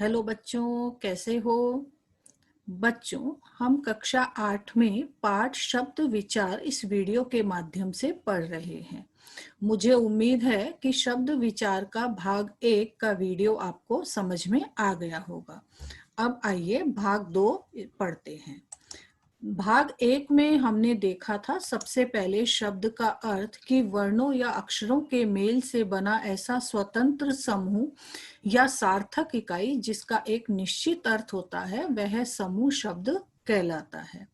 Hello बच्चों, कैसे हो? बच्चों, हम कक्षा 8 में पाठ शब्द विचार इस वीडियो के माध्यम से पढ़ रहे हैं। मुझे उम्मीद है कि शब्द विचार का भाग 1 का वीडियो आपको समझ में आ गया होगा। अब आइए भाग 2 पढ़ते हैं। भाग 1 में हमने देखा था सबसे पहले शब्द का अर्थ कि वर्णों या अक्षरों के मेल से बना ऐसा स्वतंत्र समूह या सार्थक इकाई जिसका एक निश्चित अर्थ होता है, वह समूह शब्द कहलाता है।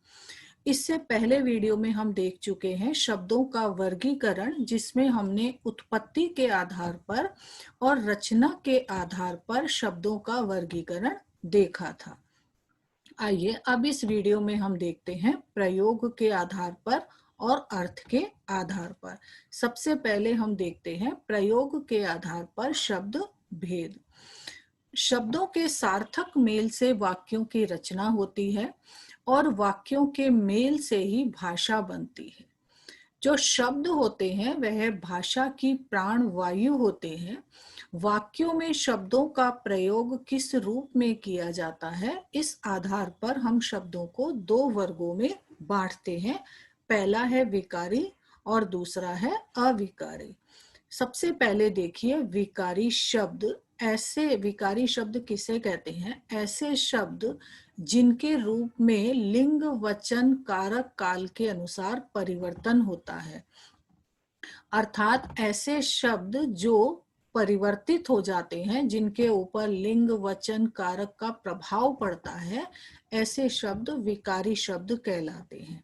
इससे पहले वीडियो में हम देख चुके हैं शब्दों का वर्गीकरण, जिसमें हमने उत्पत्ति के आधार पर और रचना के आधार पर शब्दों का वर्गीकरण देखा था। आइए अब इस वीडियो में हम देखते हैं प्रयोग के आधार पर और अर्थ के आधार पर। सबसे पहले हम देखते हैं प्रयोग के आधार पर शब्द भेद। शब्दों के सार्थक मेल से वाक्यों की रचना होती है और वाक्यों के मेल से ही भाषा बनती है। जो शब्द होते हैं वह भाषा की प्राण वायु होते हैं। वाक्यों में शब्दों का प्रयोग किस रूप में किया जाता है, इस आधार पर हम शब्दों को दो वर्गों में बांटते हैं। पहला है विकारी और दूसरा है अविकारी। सबसे पहले देखिए विकारी शब्द। ऐसे विकारी शब्द किसे कहते हैं? ऐसे शब्द जिनके रूप में लिंग वचन कारक काल के अनुसार परिवर्तन होता है, अर्थात ऐसे शब्द जो परिवर्तित हो जाते हैं, जिनके ऊपर लिंग वचन कारक का प्रभाव पड़ता है, ऐसे शब्द विकारी शब्द कहलाते हैं।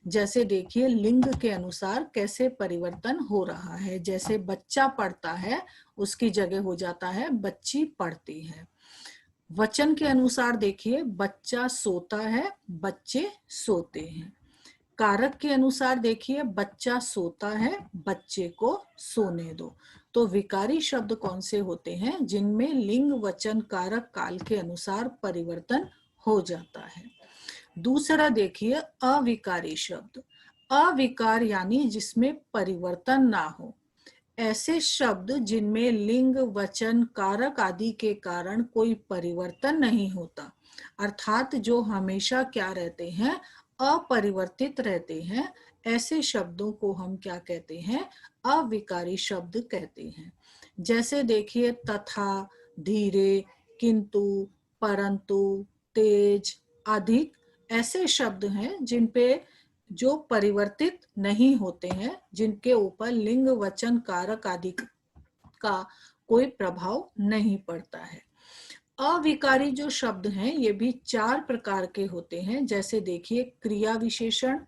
जैसे देखिए लिंग के अनुसार कैसे परिवर्तन हो रहा है। जैसे बच्चा पढ़ता है, उसकी जगह हो जाता है बच्ची पढ़ती है। वचन के अनुसार देखिए बच्चा सोता है, बच्चे सोते हैं। कारक के अनुसार देखिए बच्चा सोता है, बच्चे को सोने दो। तो विकारी शब्द कौन से होते हैं? जिनमें लिंग वचन कारक काल के अनुसार परिवर्तन हो जाता है। दूसरा देखिए अविकारी शब्द। अविकार यानी जिसमें परिवर्तन ना हो। ऐसे शब्द जिनमें लिंग वचन कारक आदि के कारण कोई परिवर्तन नहीं होता, अर्थात जो हमेशा क्या रहते हैं? अपरिवर्तित रहते हैं। ऐसे शब्दों को हम क्या कहते हैं? अविकारी शब्द कहते हैं। जैसे देखिए तथा, धीरे, किंतु, परंतु, तेज, अधिक, ऐसे शब्द हैं जिन पे जो परिवर्तित नहीं होते हैं, जिनके ऊपर लिंग वचन कारक आदि का कोई प्रभाव नहीं पड़ता है। अविकारी जो शब्द हैं ये भी 4 प्रकार के होते हैं। जैसे देखिए क्रिया विशेषण।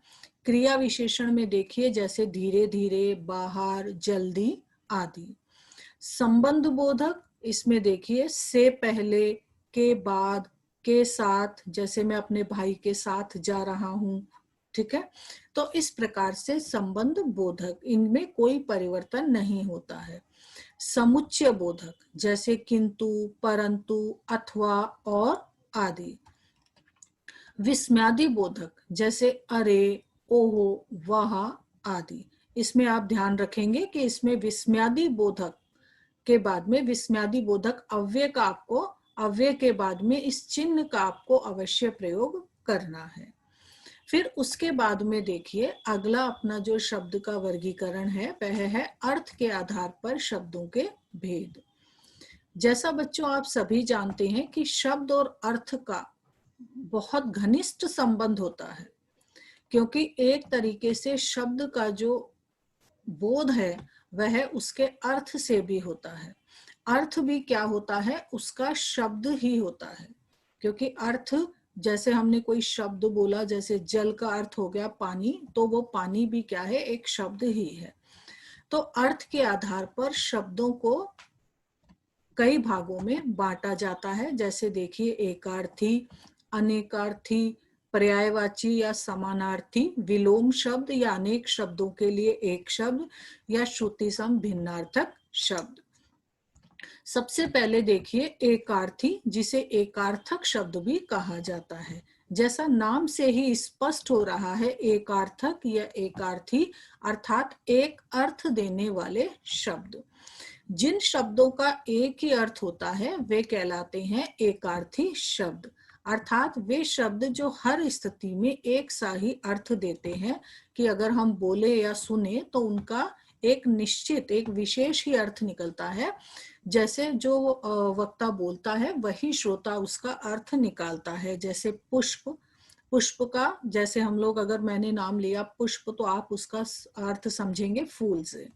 क्रिया विशेषण में देखिए जैसे धीरे धीरे, बाहर, जल्दी आदि। संबंध बोधक, इसमें देखिए से पहले, के बाद, के साथ, जैसे मैं अपने भाई के साथ जा रहा हूं। ठीक है, तो इस प्रकार से संबंध बोधक, इनमें कोई परिवर्तन नहीं होता है। समुच्चय बोधक जैसे किंतु, परंतु, अथवा और आदि। विस्मयादि बोधक जैसे अरे, ओहो, वह आदि। इसमें आप ध्यान रखेंगे कि इसमें विस्मयादि बोधक के बाद में विस्मयादि बोधक अव्यय का आपको, अव्यय के बाद में इस चिन्ह का आपको अवश्य प्रयोग करना है। फिर उसके बाद में देखिए अगला अपना जो शब्द का वर्गीकरण है वह है अर्थ के आधार पर शब्दों के भेद। जैसा बच्चों आप सभी जानते हैं कि शब्द और अर्थ का बहुत घनिष्ठ संबंध होता है, क्योंकि एक तरीके से शब्द का जो बोध है वह उसके अर्थ से भी होता है। अर्थ भी क्या होता है? उसका शब्द ही होता है। क्योंकि अर्थ, जैसे हमने कोई शब्द बोला, जैसे जल का अर्थ हो गया पानी, तो वो पानी भी क्या है? एक शब्द ही है। तो अर्थ के आधार पर शब्दों को कई भागों में बांटा जाता है। जैसे देखिए एकार्थी, अनेकार्थी, पर्यायवाची या समानार्थी, विलोम शब्द या अनेक शब्दों के लिए एक शब्द, या श्रुति सम भिन्नार्थक शब्द। सबसे पहले देखिए एकार्थी, जिसे एकार्थक शब्द भी कहा जाता है। जैसा नाम से ही स्पष्ट हो रहा है, एकार्थक या एकार्थी अर्थात एक अर्थ देने वाले शब्द। जिन शब्दों का एक ही अर्थ होता है वे कहलाते हैं एकार्थी शब्द, अर्थात वे शब्द जो हर स्थिति में एक सा ही अर्थ देते हैं कि अगर हम बोले या सुने तो उनका एक निश्चित, एक विशेष ही अर्थ निकलता है। जैसे जो वक्ता बोलता है वही श्रोता उसका अर्थ निकालता है। जैसे पुष्प, पुष्प का जैसे हम लोग, अगर मैंने नाम लिया पुष्प तो आप उसका अर्थ समझेंगे फूल से।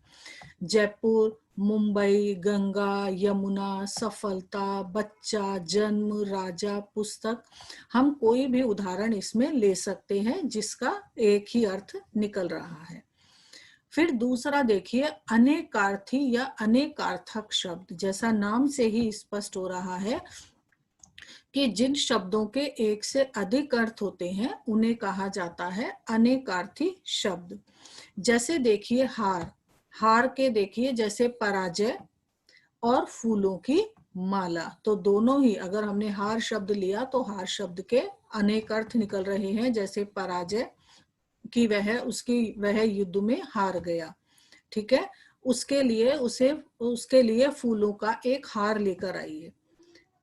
जयपुर, मुंबई, गंगा, यमुना, सफलता, बच्चा, जन्म, राजा, पुस्तक, हम कोई भी उदाहरण इसमें ले सकते हैं जिसका एक ही अर्थ निकल रहा है। फिर दूसरा देखिए, अनेकार्थी या अनेकार्थक शब्द। जैसा नाम से ही स्पष्ट हो रहा है कि जिन शब्दों के एक से अधिक अर्थ होते हैं उन्हें कहा जाता है अनेकार्थी शब्द। जैसे देखिए हार, हार के देखिए जैसे पराजय और फूलों की माला, तो दोनों ही अगर हमने हार शब्द लिया तो हार शब्द के अनेक अर्थ निकल रहे हैं। जैसे पराजय कि वह युद्ध में हार गया, ठीक है, उसके लिए फूलों का एक हार लेकर आइए।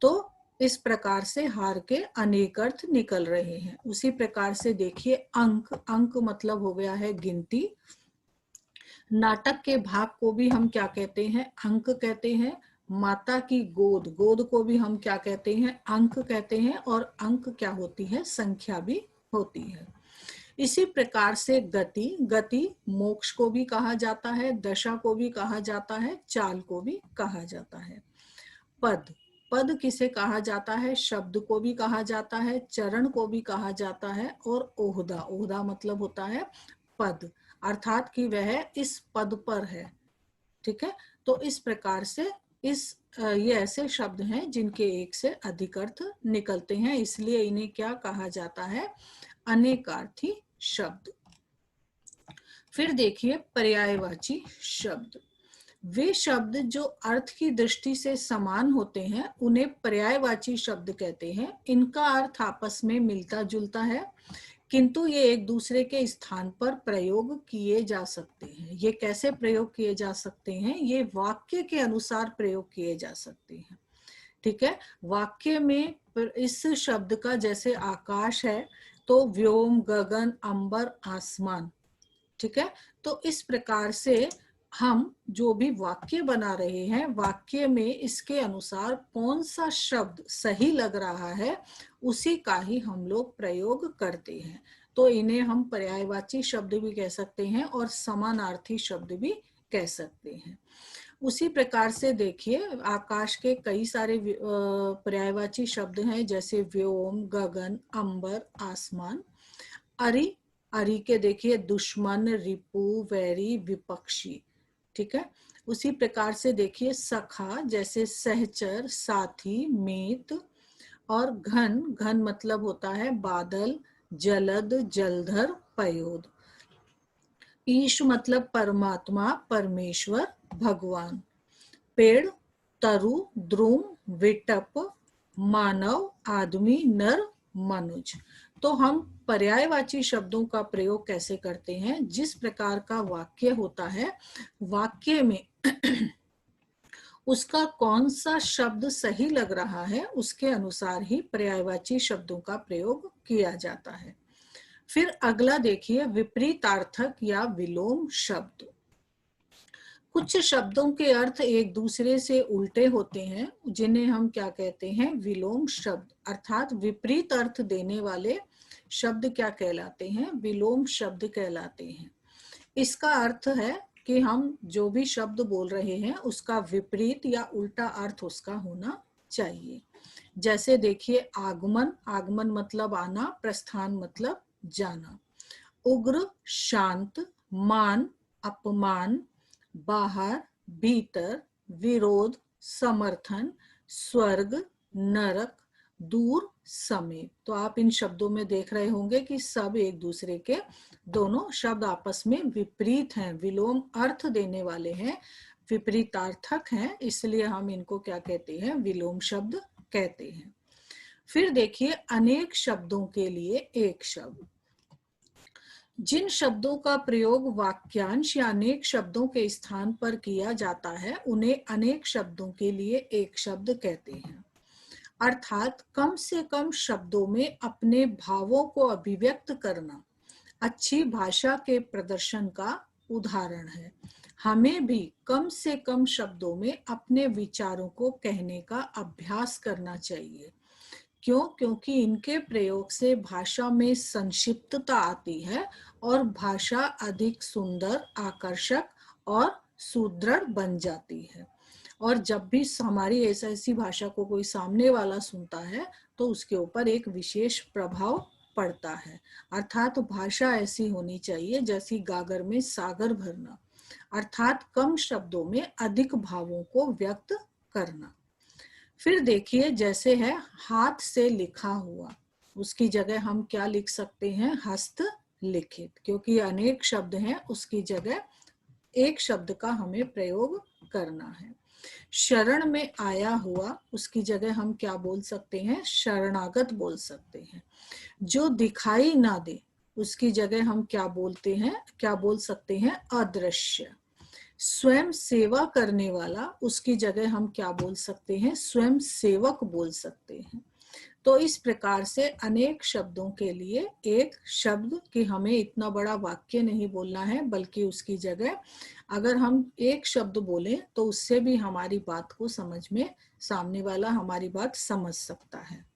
तो इस प्रकार से हार के अनेक अर्थ निकल रहे हैं। उसी प्रकार से देखिए अंक, अंक मतलब हो गया है गिनती। नाटक के भाग को भी हम क्या कहते हैं, अंक कहते हैं। माता की गोद, गोद को भी हम क्या कहते हैं, अंक कहते हैं। और अंक क्या होती है, संख्या भी होती है। इसी प्रकार से गति, गति मोक्ष को भी कहा जाता है, दशा को भी कहा जाता है, चाल को भी कहा जाता है। पद, पद किसे कहा जाता है, शब्द को भी कहा जाता है, चरण को भी कहा जाता है। और ओहदा, ओहदा मतलब होता है पद, अर्थात कि वह इस पद पर है, ठीक है। तो इस प्रकार से ये ऐसे शब्द हैं जिनके एक से अधिक अर्थ निकलते हैं, इसलिए इन्हें क्या कहा जाता है, अनेकार्थी शब्द। फिर देखिए पर्यायवाची शब्द। वे शब्द जो अर्थ की दृष्टि से समान होते हैं उन्हें पर्यायवाची शब्द कहते हैं। इनका अर्थ आपस में मिलता जुलता है किंतु ये एक दूसरे के स्थान पर प्रयोग किए जा सकते हैं। ये कैसे प्रयोग किए जा सकते हैं, ये वाक्य के अनुसार प्रयोग किए जा सकते हैं, ठीक है। वाक्य में इस शब्द का जैसे आकाश है तो व्योम, गगन, अंबर, आसमान, ठीक है। तो इस प्रकार से हम जो भी वाक्य बना रहे हैं, वाक्य में इसके अनुसार कौन सा शब्द सही लग रहा है उसी का ही हम लोग प्रयोग करते हैं। तो इन्हें हम पर्यायवाची शब्द भी कह सकते हैं और समानार्थी शब्द भी कह सकते हैं। उसी प्रकार से देखिए आकाश के कई सारे पर्यायवाची शब्द हैं, जैसे व्योम, गगन, अंबर, आसमान। अरि, अरि के देखिए दुश्मन, रिपु, वैरी, विपक्षी, ठीक है। उसी प्रकार से देखिए सखा, जैसे सहचर, साथी, मीत। और घन, घन मतलब होता है बादल, जलद, जलधर, पयोद। ईश मतलब परमात्मा, परमेश्वर, भगवान। पेड़, तरु, द्रुम, विटप, मानव, आदमी, नर, मनुज। तो हम पर्यायवाची शब्दों का प्रयोग कैसे करते हैं, जिस प्रकार का वाक्य होता है, वाक्य में उसका कौन सा शब्द सही लग रहा है उसके अनुसार ही पर्यायवाची शब्दों का प्रयोग किया जाता है। फिर अगला देखिए विपरीतार्थक या विलोम शब्द। कुछ शब्दों के अर्थ एक दूसरे से उल्टे होते हैं जिन्हें हम क्या कहते हैं, विलोम शब्द, अर्थात विपरीत अर्थ देने वाले शब्द क्या कहलाते हैं, विलोम शब्द कहलाते हैं। इसका अर्थ है कि हम जो भी शब्द बोल रहे हैं उसका विपरीत या उल्टा अर्थ उसका होना चाहिए। जैसे देखिए आगमन, आगमन मतलब आना, प्रस्थान मतलब जाना। उग्र, शांत, मान, अपमान, बाहर, भीतर, विरोध, समर्थन, स्वर्ग, नरक, दूर, समीप। तो आप इन शब्दों में देख रहे होंगे कि सब एक दूसरे के, दोनों शब्द आपस में विपरीत हैं, विलोम अर्थ देने वाले हैं, विपरीतार्थक हैं, इसलिए हम इनको क्या कहते हैं, विलोम शब्द कहते हैं। फिर देखिए अनेक शब्दों के लिए एक शब्द। जिन शब्दों का प्रयोग वाक्यांश या अनेक शब्दों के स्थान पर किया जाता है उन्हें अनेक शब्दों के लिए एक शब्द कहते हैं। अर्थात कम से कम शब्दों में अपने भावों को अभिव्यक्त करना अच्छी भाषा के प्रदर्शन का उदाहरण है। हमें भी कम से कम शब्दों में अपने विचारों को कहने का अभ्यास करना चाहिए। क्यों? क्योंकि इनके प्रयोग से भाषा में संक्षिप्तता आती है और भाषा अधिक सुंदर, आकर्षक और सुदृढ़ बन जाती है। और जब भी हमारी ऐसी भाषा को कोई सामने वाला सुनता है तो उसके ऊपर एक विशेष प्रभाव पड़ता है। अर्थात भाषा ऐसी होनी चाहिए जैसी गागर में सागर भरना, अर्थात कम शब्दों में अधिक भावों को व्यक्त करना। फिर देखिए जैसे है हाथ से लिखा हुआ, उसकी जगह हम क्या लिख सकते हैं? हस्त लिखित। क्योंकि अनेक शब्द हैं उसकी जगह एक शब्द का हमें प्रयोग करना है। शरण में आया हुआ, उसकी जगह हम क्या बोल सकते हैं? शरणागत बोल सकते हैं। जो दिखाई ना दे उसकी जगह हम क्या बोलते हैं? क्या बोल सकते हैं? अदृश्य। स्वयं सेवा करने वाला, उसकी जगह हम क्या बोल सकते हैं? स्वयं सेवक बोल सकते हैं। तो इस प्रकार से अनेक शब्दों के लिए एक शब्द कि हमें इतना बड़ा वाक्य नहीं बोलना है, बल्कि उसकी जगह अगर हम एक शब्द बोलें तो उससे भी हमारी बात को समझ में सामने वाला हमारी बात समझ सकता है।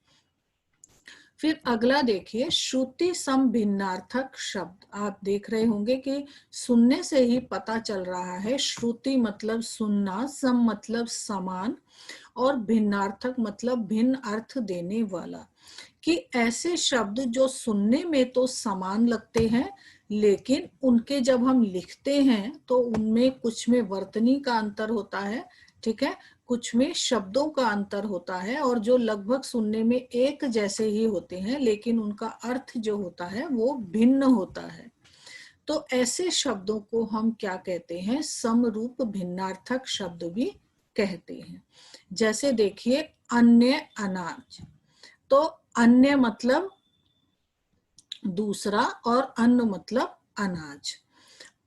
फिर अगला देखिए श्रुति सम भिन्नार्थक शब्द। आप देख रहे होंगे कि सुनने से ही पता चल रहा है, श्रुति मतलब सुनना, सम मतलब समान और भिन्नार्थक मतलब भिन्न अर्थ देने वाला, कि ऐसे शब्द जो सुनने में तो समान लगते हैं लेकिन उनके जब हम लिखते हैं तो उनमें कुछ में वर्तनी का अंतर होता है, ठीक है, कुछ में शब्दों का अंतर होता है, और जो लगभग सुनने में एक जैसे ही होते हैं लेकिन उनका अर्थ जो होता है वो भिन्न होता है। तो ऐसे शब्दों को हम क्या कहते हैं? समरूप भिन्नार्थक शब्द भी कहते हैं। जैसे देखिए अन्य अनाज, तो अन्य मतलब दूसरा और अन्न मतलब अनाज।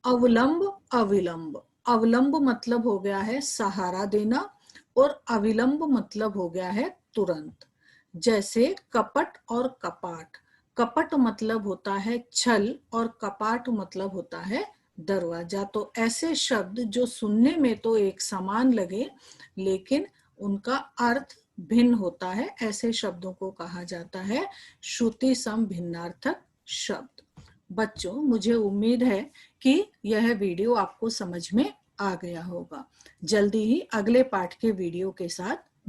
अवलंब अविलंब, अवलंब मतलब हो गया है सहारा देना और अविलंब मतलब हो गया है तुरंत। जैसे कपट और कपाट, कपट मतलब होता है छल और कपाट मतलब होता है दरवाजा। तो ऐसे शब्द जो सुनने में तो एक समान लगे लेकिन उनका अर्थ भिन्न होता है, ऐसे शब्दों को कहा जाता है श्रुति सम भिन्नार्थक शब्द। बच्चों, मुझे उम्मीद है कि यह वीडियो आपको समझ में आ गया होगा। जल्दी ही अगले पाठ के वीडियो के साथ